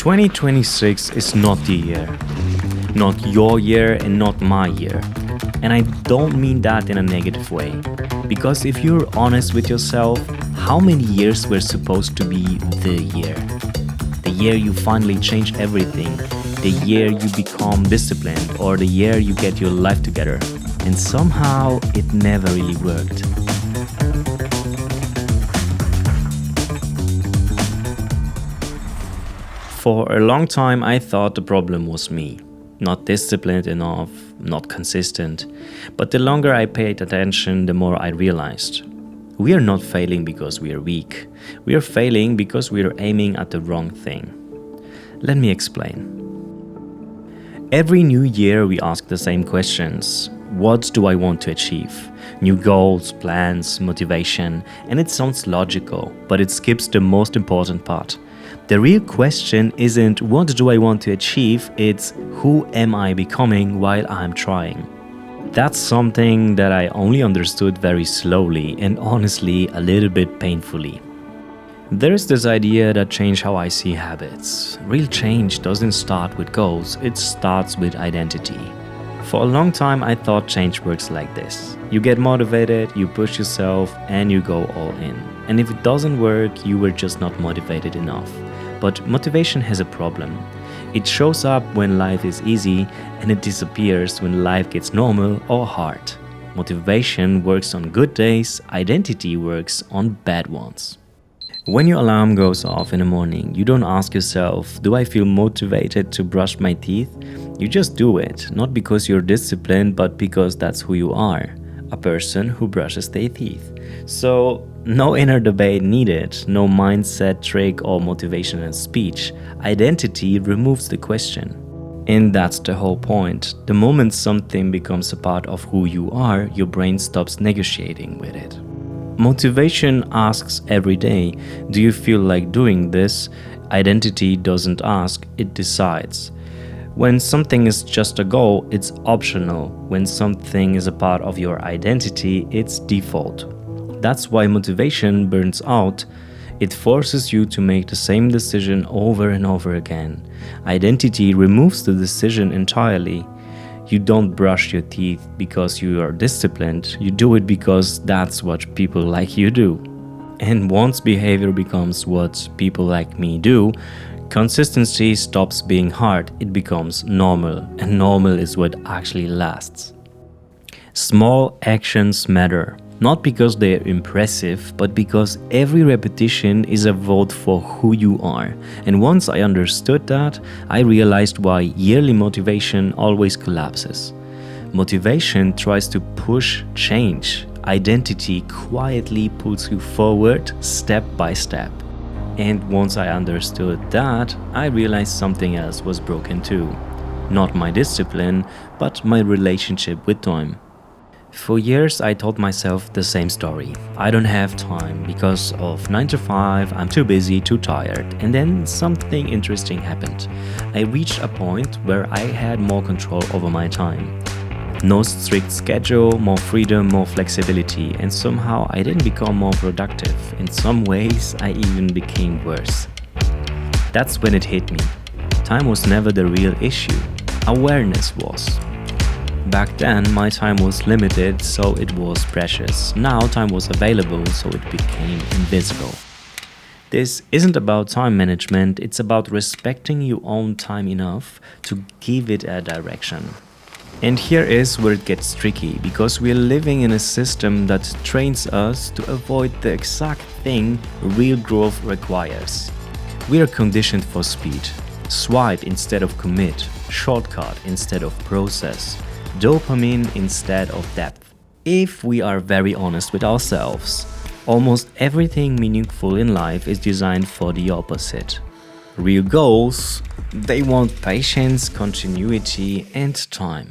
2026 is not the year. Not your year and not my year. And I don't mean that in a negative way. Because if you're honest with yourself, how many years were supposed to be the year? The year you finally change everything. The year you become disciplined. Or the year you get your life together. And somehow it never really worked. For a long time, I thought the problem was me. Not disciplined enough, not consistent. But the longer I paid attention, the more I realized. We are not failing because we are weak. We are failing because we are aiming at the wrong thing. Let me explain. Every new year we ask the same questions. What do I want to achieve? New goals, plans, motivation. And it sounds logical, but it skips the most important part. The real question isn't what do I want to achieve, it's who am I becoming while I'm trying. That's something that I only understood very slowly and honestly a little bit painfully. There's this idea that change how I see habits. Real change doesn't start with goals, it starts with identity. For a long time I thought change works like this. You get motivated, you push yourself, and you go all in. And if it doesn't work, you were just not motivated enough. But motivation has a problem. It shows up when life is easy and it disappears when life gets normal or hard. Motivation works on good days, identity works on bad ones. When your alarm goes off in the morning, you don't ask yourself, do I feel motivated to brush my teeth? You just do it, not because you're disciplined, but because that's who you are. A person who brushes their teeth. So, no inner debate needed, no mindset trick or motivational speech. Identity removes the question. And that's the whole point. The moment something becomes a part of who you are, your brain stops negotiating with it. Motivation asks every day, do you feel like doing this? Identity doesn't ask, it decides. When something is just a goal, it's optional. When something is a part of your identity, it's default. That's why motivation burns out. It forces you to make the same decision over and over again. Identity removes the decision entirely. You don't brush your teeth because you are disciplined. You do it because that's what people like you do. And once behavior becomes what people like me do, consistency stops being hard, it becomes normal, and normal is what actually lasts. Small actions matter, not because they are impressive, but because every repetition is a vote for who you are. And once I understood that, I realized why yearly motivation always collapses. Motivation tries to push change. Identity quietly pulls you forward step by step. And once I understood that, I realized something else was broken too. Not my discipline, but my relationship with time. For years I told myself the same story. I don't have time because of 9 to 5, I'm too busy, too tired. And then something interesting happened. I reached a point where I had more control over my time. No strict schedule, more freedom, more flexibility, and somehow I didn't become more productive. In some ways, I even became worse. That's when it hit me. Time was never the real issue. Awareness was. Back then, my time was limited, so it was precious. Now time was available, so it became invisible. This isn't about time management, it's about respecting your own time enough to give it a direction. And here is where it gets tricky, because we're living in a system that trains us to avoid the exact thing real growth requires. We are conditioned for speed. Swipe instead of commit, shortcut instead of process, dopamine instead of depth. If we are very honest with ourselves, almost everything meaningful in life is designed for the opposite. Real goals, they want patience, continuity, and time.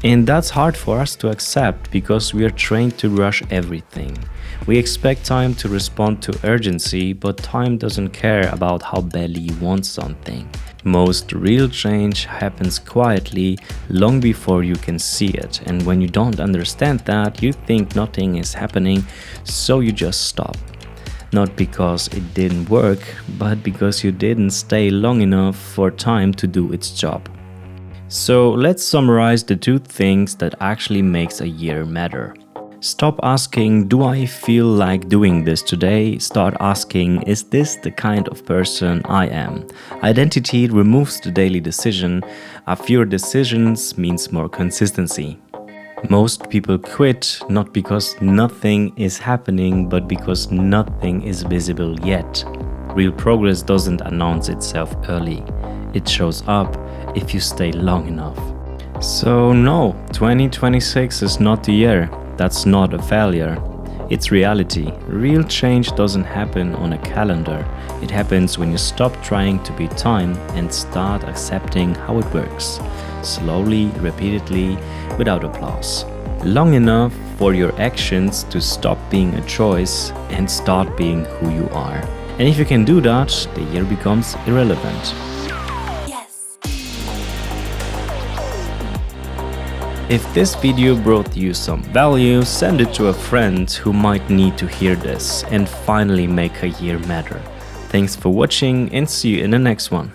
And that's hard for us to accept because we are trained to rush everything. We expect time to respond to urgency, but time doesn't care about how badly you want something. Most real change happens quietly, long before you can see it. And when you don't understand that, you think nothing is happening, so you just stop. Not because it didn't work, but because you didn't stay long enough for time to do its job. So let's summarize the two things that actually makes a year matter. Stop asking, do I feel like doing this today? Start asking, is this the kind of person I am? Identity removes the daily decision. A fewer decisions means more consistency. Most people quit not because nothing is happening, but because nothing is visible yet. Real progress doesn't announce itself early. It shows up if you stay long enough. So no, 2026 is not the year. That's not a failure. It's reality. Real change doesn't happen on a calendar. It happens when you stop trying to beat time and start accepting how it works. Slowly, repeatedly, without applause. Long enough for your actions to stop being a choice and start being who you are. And if you can do that, the year becomes irrelevant. If this video brought you some value, send it to a friend who might need to hear this and finally make a year matter. Thanks for watching and see you in the next one.